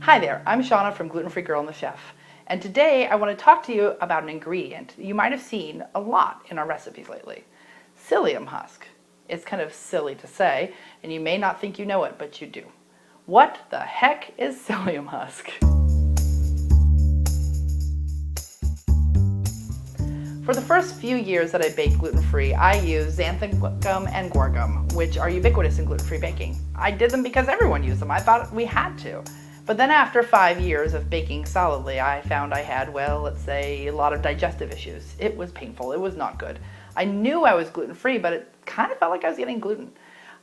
Hi there, I'm Shauna from Gluten-Free Girl and the Chef, and today I want to talk to you about an ingredient you might have seen a lot in our recipes lately. Psyllium husk. It's kind of silly to say, and you may not think you know it, but you do. What the heck is psyllium husk? For the first few years that I baked gluten-free, I used xanthan gum and guar gum, which are ubiquitous in gluten-free baking. I did them because everyone used them. I thought we had to. But then after 5 years of baking solidly, I found I had, well, let's say, a lot of digestive issues. It was painful. It was not good. I knew I was gluten-free, but it kind of felt like I was getting gluten.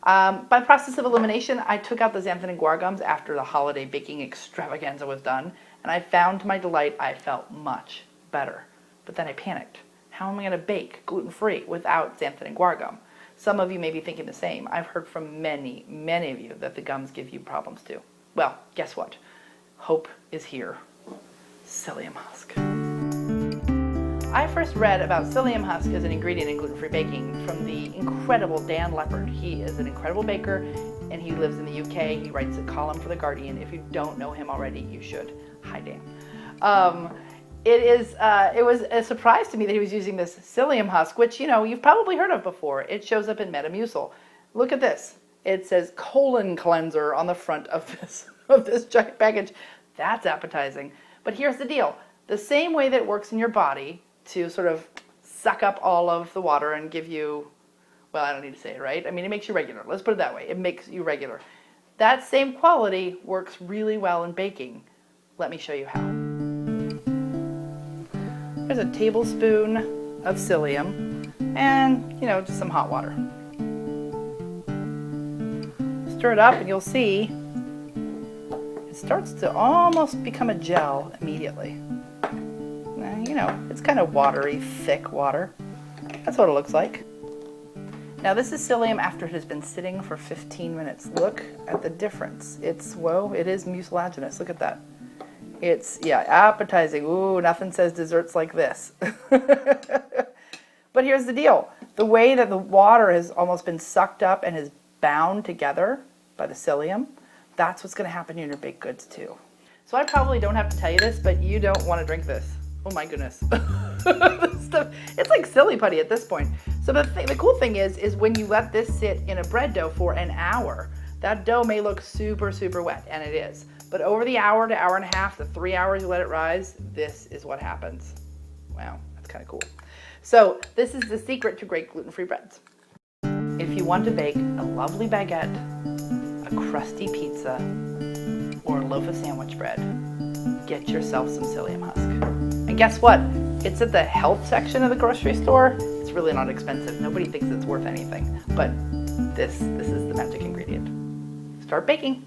By process of elimination, I took out the xanthan and guar gums after the holiday baking extravaganza was done, and I found to my delight I felt much better. But then I panicked. How am I going to bake gluten-free without xanthan and guar gum? Some of you may be thinking the same. I've heard from many of you that the gums give you problems too. Well, guess what? Hope is here. Psyllium husk. I first read about psyllium husk as an ingredient in gluten-free baking from the incredible Dan Leppard. He is an incredible baker and he lives in the UK. He writes a column for The Guardian. If you don't know him already, you should. Hi, Dan. It was a surprise to me that he was using this psyllium husk, which, you know, you've probably heard of before. It shows up in Metamucil. Look at this. It says colon cleanser on the front of this giant package. That's appetizing. But here's the deal. The same way that it works in your body to sort of suck up all of the water and give you, well, I don't need to say it, right? I mean, it makes you regular. Let's put it that way. It makes you regular. That same quality works really well in baking. Let me show you how. There's a tablespoon of psyllium and, you know, just some hot water. Stir it up and you'll see it starts to almost become a gel immediately. You know, it's kind of watery, thick water. That's what it looks like. Now this is psyllium after it has been sitting for 15 minutes. Look at the difference. Whoa, it is mucilaginous. Look at that. It's, yeah, appetizing. Ooh, nothing says desserts like this. But here's the deal. The way that the water has almost been sucked up and is bound together by the psyllium, that's what's going to happen in your baked goods too. So I probably don't have to tell you this, but you don't want to drink this. Oh my goodness. It's like silly putty at this point. So the cool thing is when you let this sit in a bread dough for an hour, that dough may look super wet, and it is. But over the hour to hour and a half, the 3 hours you let it rise, this is what happens. Wow, that's kind of cool. So this is the secret to great gluten-free breads. If you want to bake a lovely baguette, a crusty pizza, or a loaf of sandwich bread, get yourself some psyllium husk. And guess what? It's at the health section of the grocery store. It's really not expensive. Nobody thinks it's worth anything. But this is the magic ingredient. Start baking.